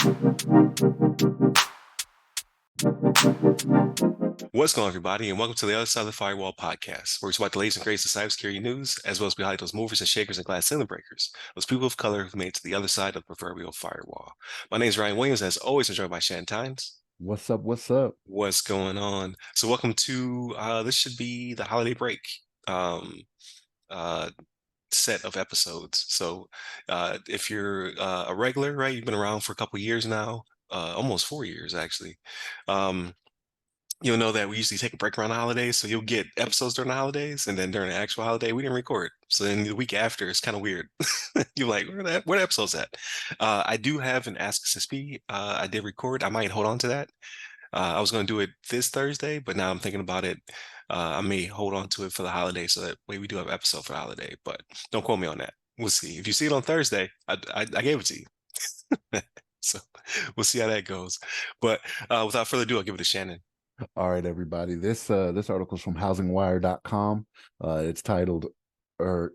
What's going on, everybody, and welcome to the Other Side of the Firewall podcast, where we talk about the latest and greatest of cybersecurity news, as well as we highlight those movers and shakers and glass ceiling breakers, those people of color who've made it to the other side of the proverbial firewall. My name is Ryan Williams, as always, I'm joined by Shannon Tynes. What's up? What's up? What's going on? So, welcome to this should be the holiday break uh, set of episodes. So, if you're a regular, right, you've been around for a couple years now, almost 4 years actually. You'll know that we usually take a break around the holidays, so you'll get episodes during the holidays, and then during the actual holiday, we didn't record. So then the week after, it's kind of weird. You're like, where the episode's at? I do have an Ask SSP. I did record. I might hold on to that. I was going to do it this Thursday, but now I'm thinking about it. I may hold on to it for the holiday, so that way we do have an episode for the holiday. But don't quote me on that. We'll see. If you see it on Thursday, I gave it to you. So we'll see how that goes. But without further ado, I'll give it to Shannon. All right, everybody. This article is from housingwire.com. It's titled Mr.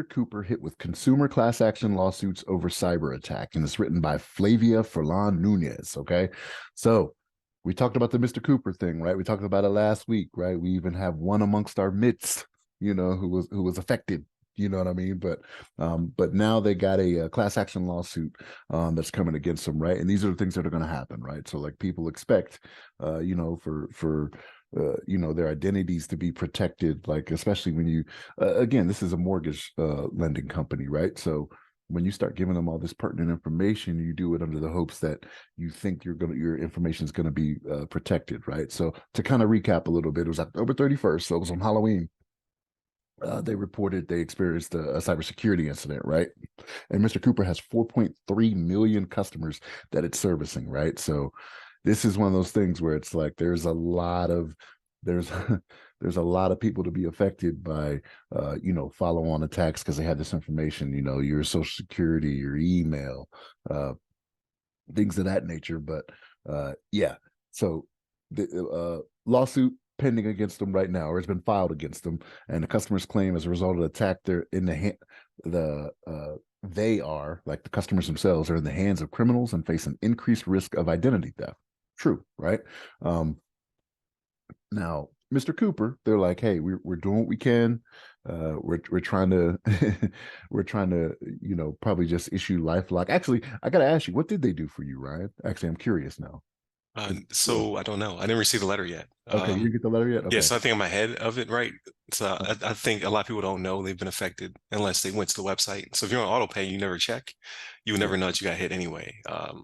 Cooper hit with consumer class action lawsuits over cyber attack, and it's written by Flavia Furlan Nunez. Okay, so we talked about the Mr. Cooper thing, right? We talked about it last week, right? We even have one amongst our midst, who was affected. You know what I mean? But now they got a class action lawsuit that's coming against them, right? And these are the things that are going to happen, right? So like people expect, for their identities to be protected, like especially when you, again, this is a mortgage lending company, right? So when you start giving them all this pertinent information, you do it under the hopes that you think your information is going to be protected, right? So to kind of recap a little bit, it was October 31st, so it was on Halloween. They reported they experienced a cybersecurity incident, right? And Mr. Cooper has 4.3 million customers that it's servicing, right? So this is one of those things where it's like there's a lot of people to be affected by follow-on attacks because they had this information, your social security, your email, things of that nature. But so the lawsuit pending against them right now, or has been filed against them, and the customers claim as a result of the attack, they're in the customers themselves are in the hands of criminals and face an increased risk of identity theft. True, right? Now, Mr. Cooper, they're like, hey, we're doing what we can. We're trying to probably just issue LifeLock. Actually, I gotta ask you, what did they do for you, Ryan? Actually, I'm curious now. So I don't know. I didn't receive the letter yet. Okay, you didn't get the letter yet? Okay. Yeah, so I think I'm ahead of it, right? So I think a lot of people don't know they've been affected unless they went to the website. So if you're on auto pay, you never check, you would never know that you got hit anyway.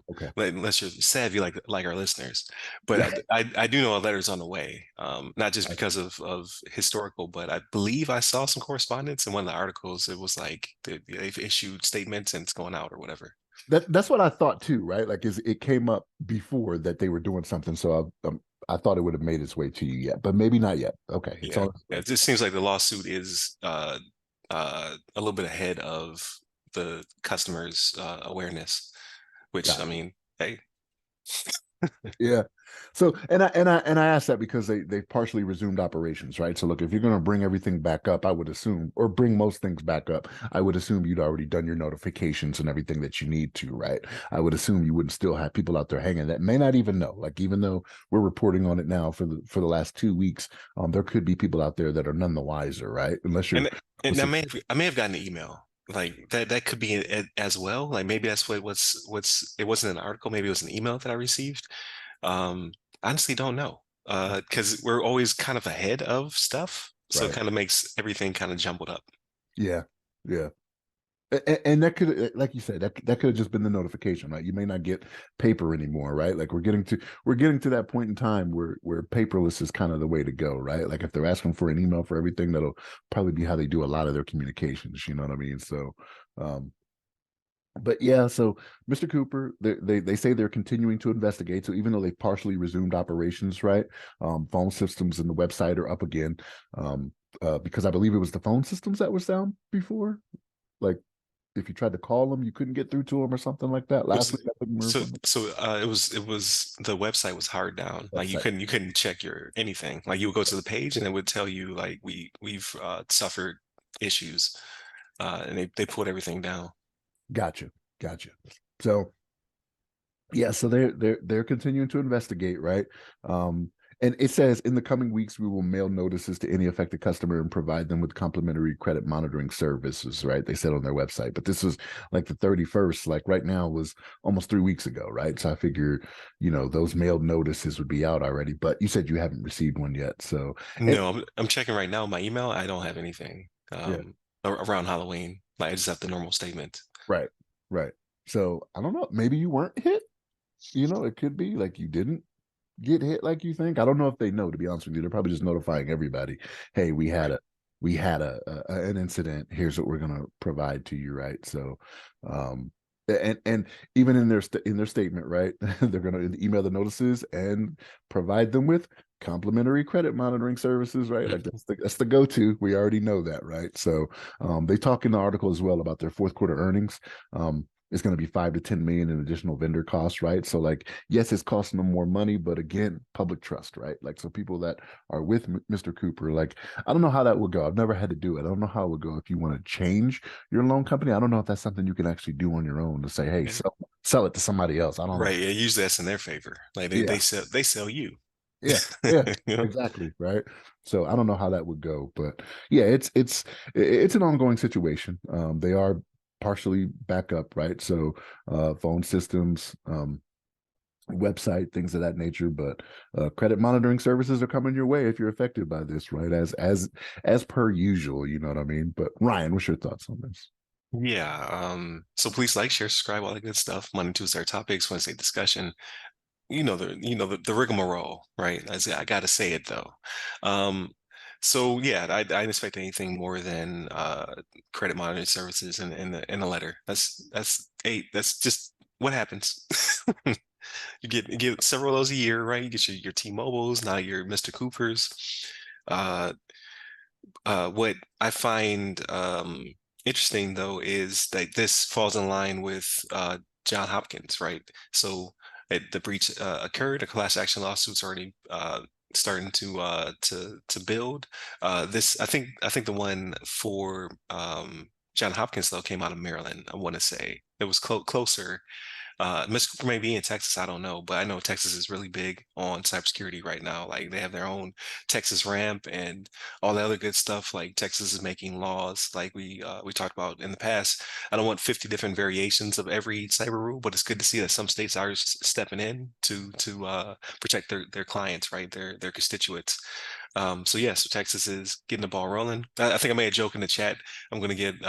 Okay. Unless you're savvy like our listeners. But I do know a letter's on the way. Not just because of historical, but I believe I saw some correspondence in one of the articles. It was like they've issued statements and it's going out or whatever. That's what I thought too, right? Like, it came up before that they were doing something, so I thought it would have made its way to you yet, but maybe not yet. Okay, it just seems like the lawsuit is a little bit ahead of the customer's awareness, which I mean, hey. Yeah. So and I asked that because they partially resumed operations, right? So look, if you're going to bring everything back up, I would assume, or bring most things back up, I would assume you'd already done your notifications and everything that you need to, right? I would assume you wouldn't still have people out there hanging that may not even know. Like, even though we're reporting on it now for the last 2 weeks, there could be people out there that are none the wiser, right? Unless you're and I may have gotten an email like that could be as well. Like maybe that's what's it wasn't an article, maybe it was an email that I received. Honestly don't know. Because we're always kind of ahead of stuff. So right. It kind of makes everything kind of jumbled up. Yeah. Yeah. And that could, like you said, that could have just been the notification, right? You may not get paper anymore, right? Like we're getting to that point in time where paperless is kind of the way to go, right? Like if they're asking for an email for everything, that'll probably be how they do a lot of their communications. You know what I mean? So, but yeah, so Mr. Cooper, they say they're continuing to investigate. So even though they partially resumed operations, right? Phone systems and the website are up again, because I believe it was the phone systems that was down before, like. If you tried to call them, you couldn't get through to them or something like that. Last week, it was the website was hard down. Like you couldn't check your anything. Like you would go to the page and it would tell you like we've suffered issues, and they pulled everything down. Gotcha. Gotcha. So yeah, so they're continuing to investigate, right? And it says in the coming weeks we will mail notices to any affected customer and provide them with complimentary credit monitoring services, right? They said on their website, but this was like the 31st, like right now was almost 3 weeks ago, right? So I figure, those mailed notices would be out already, but you said you haven't received one yet. So, and No, I'm checking right now my email. I don't have anything yeah, around Halloween. Like I just have the normal statement. right, right. So I don't know, maybe you weren't hit, it could be like you didn't get hit like you think. I don't know if they know, to be honest with you. They're probably just notifying everybody, hey, Right. we had an incident. Here's what we're gonna provide to you, right? So and even in their statement, right, they're gonna email the notices and provide them with complimentary credit monitoring services, right? Like that's the go-to. We already know that, right? So they talk in the article as well about their fourth quarter earnings. It's going to be 5 to 10 million in additional vendor costs, right? So, like, yes, it's costing them more money, but again, public trust, right? Like, so people that are with Mr. Cooper, like, I don't know how that would go. I've never had to do it. I don't know how it would go if you want to change your loan company. I don't know if that's something you can actually do on your own to say, hey, Yeah. sell it to somebody else. I don't know. Right. Yeah, usually that's in their favor. Like Yeah, they sell you. yeah, yeah, You know? exactly, right. So I don't know how that would go, but yeah, it's an ongoing situation. They are partially back up, right? So phone systems, website, things of that nature. But credit monitoring services are coming your way if you're affected by this, right? As per usual, you know what I mean? But Ryan, what's your thoughts on this? Yeah. So please like, share, subscribe, all that good stuff. Monday, Tuesday, our topics, Wednesday discussion. The rigmarole, right? I gotta say it though. Um, so yeah, I didn't expect anything more than credit monitoring services in a letter. That's just what happens. You get several of those a year, right? You get your T-Mobiles, now your Mr. Coopers. Uh, what I find interesting though is that this falls in line with John Hopkins, right? So the breach occurred, a class action lawsuit's already starting to build. I think the one for John Hopkins though came out of Maryland. I want to say it was closer. Miss Cooper may be in Texas, I don't know, but I know Texas is really big on cybersecurity right now. Like they have their own Texas ramp and all the other good stuff. Like Texas is making laws, like we talked about in the past. I don't want 50 different variations of every cyber rule, but it's good to see that some states are stepping in to protect their clients, right? Their constituents. So yeah, so Texas is getting the ball rolling. I think I made a joke in the chat. I'm going to get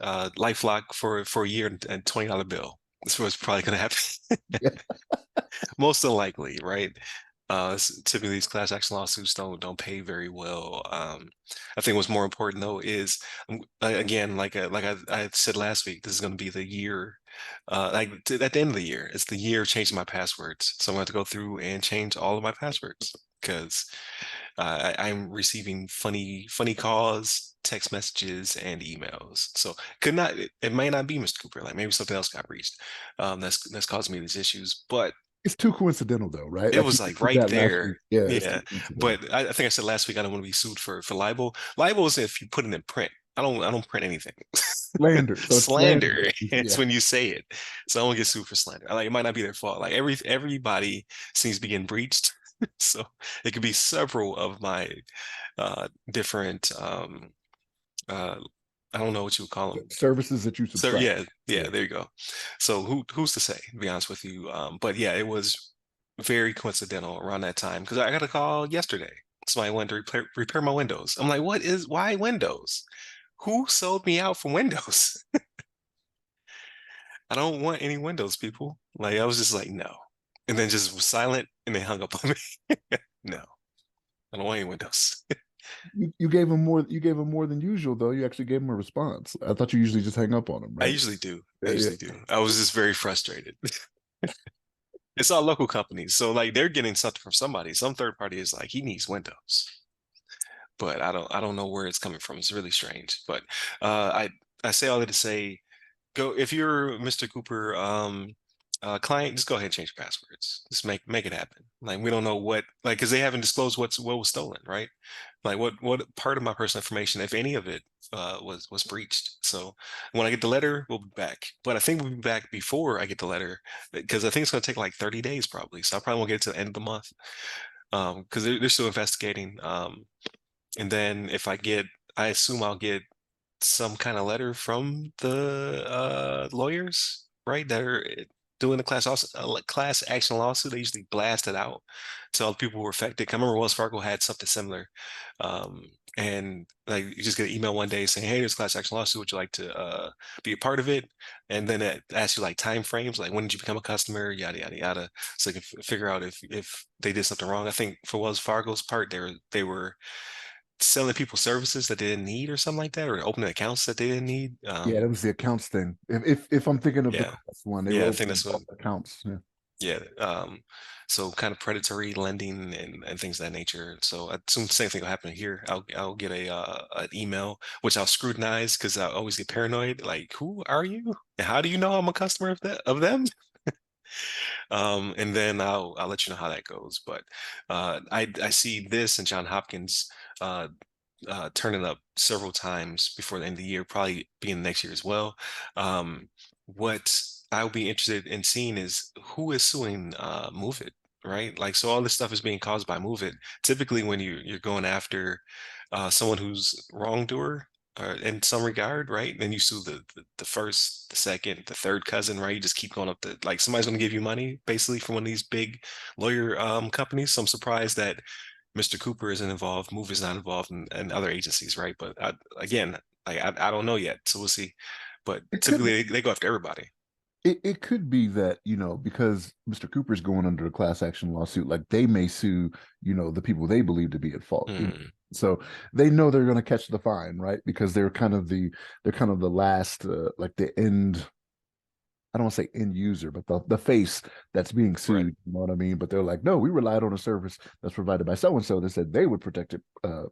LifeLock for a year and $20 bill. That's what's probably going to happen. Yeah, Most unlikely, right? Typically, these class action lawsuits don't pay very well. I think what's more important though is again, like I said last week, this is going to be the year. At the end of the year, it's the year of changing my passwords. So I'm going to go through and change all of my passwords because I'm receiving funny calls, text messages, and emails. So it may not be Mr. Cooper. Like maybe something else got breached. That's causing me these issues. But it's too coincidental though, right? it Like you was like mentioned right that last week. there. Yeah, it's too Yeah. coincidental. But I think I said last week I don't want to be sued for libel. Libel is if you put it in print. I don't print anything. Slander. So it's slander. Slander. It's Yeah. when you say it. So I won't get sued for slander. Like it might not be their fault. Like everybody seems to be getting breached. So it could be several of my different uh I don't know what you would call them. Services that you So subscribe. yeah, Yeah. there you go. So who's to say, to be honest with you? But yeah, it was very coincidental around that time because I got a call yesterday. Somebody wanted to repair my Windows. I'm like, why Windows? Who sold me out for Windows? I don't want any Windows, people. Like I was just like, no. And then just was silent and they hung up on me. No, I don't want any Windows. You gave him more. You gave him more than usual, though. You actually gave him a response. I thought you usually just hang up on him, I right? usually do. I Yeah, yeah. usually do. I was just very frustrated. It's all local companies. So like they're getting something from somebody. Some third party is like, he needs Windows. But I don't know where it's coming from. It's really strange. But I say all that to say, go if you're Mr. Cooper, Client, just go ahead and change your passwords. Just make it happen. Like we don't know what, like, because they haven't disclosed what was stolen, right? Like what part of my personal information, if any of it, was breached. So when I get the letter, we'll be back. But I think we'll be back before I get the letter because I think it's going to take like 30 days probably. So I probably won't get it to the end of the month because they're still investigating. And then if I get, I assume I'll get some kind of letter from the lawyers, right? That are doing the class action lawsuit. They usually blast it out to all the people who were affected. I remember Wells Fargo had something similar. Um, and like you just get an email one day saying, "Hey, there's a class action lawsuit. Would you like to be a part of it?" And then it asks you like time frames, like when did you become a customer, yada yada yada, so you can figure out if they did something wrong. I think for Wells Fargo's part, they were selling people services that they didn't need or something like that, or opening accounts that they didn't need. Yeah, that was the accounts thing. If I'm thinking of the Yeah, class one, they were yeah, I think opening that's what. accounts. Yeah. Yeah, so kind of predatory lending and things of that nature. So I assume the same thing will happen here. I'll get a an email which I'll scrutinize because I always get paranoid. Like, who are you? And how do you know I'm a customer of them? And then I'll let you know how that goes. But I see this and John Hopkins uh, turning up several times before the end of the year, probably being next year as well. What I'll be interested in seeing is who is suing Move It, right? Like, so all this stuff is being caused by Move It. Typically, when you're going after someone who's wrongdoer. In some regard, right? Then you sue the first, the second, the third cousin, right? You just keep going up the like somebody's going to give you money basically from one of these big lawyer companies. So I'm surprised that Mr. Cooper isn't involved, Move is not involved, and other agencies, right? But again, like I don't know yet, so we'll see. But It could typically they go after everybody. it could be that, because Mr. Cooper's going under a class action lawsuit, like they may sue, the people they believe to be at fault. Hmm. So they know they're going to catch the fine, right? Because they're kind of the last like the end. I don't want to say end user, but the face that's being Right. sued. You know what I mean? But they're like, no, we relied on a service that's provided by so and so. They said they would protect it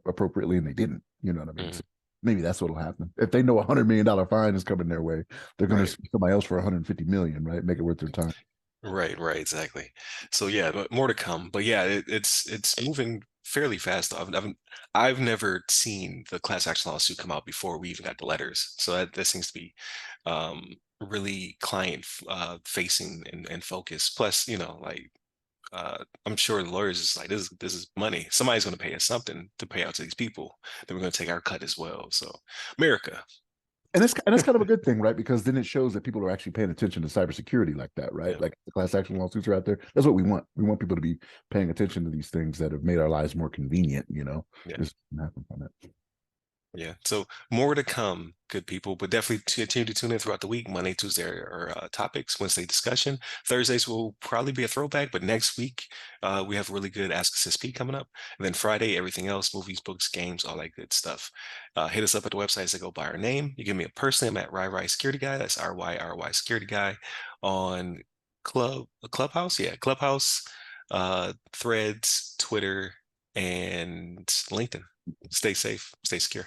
appropriately, and they didn't. You know what I mean? Hmm. So maybe that's what'll happen. If they know $100 million fine is coming their way, they're going to Right. sue somebody else for 150 million, right? Make it worth their time. Right, right, exactly. So yeah, but more to come. But yeah, it's moving fairly fast. I've never seen the class action lawsuit come out before we even got the letters. So that seems to be really client facing and focused. Plus, like I'm sure the lawyers is like this is money. Somebody's going to pay us something to pay out to these people. Then we're going to take our cut as well. So America. And that's kind of a good thing, right? Because then it shows that people are actually paying attention to cybersecurity like that, right? Yeah, Like the class action lawsuits are out there. That's what we want. We want people to be paying attention to these things that have made our lives more convenient. yeah. This can happen from it. Yeah. So more to come, good people, but definitely continue to tune in throughout the week. Monday, Tuesday are topics, Wednesday discussion. Thursdays will probably be a throwback, but next week we have a really good Ask a SSP coming up. And then Friday, everything else, movies, books, games, all that good stuff. Hit us up at the websites that go by our name. You give me a personally, I'm at RyRy Security Guy. That's RYRY Security Guy on Clubhouse. Yeah, Clubhouse, Threads, Twitter, and LinkedIn. Stay safe, stay secure.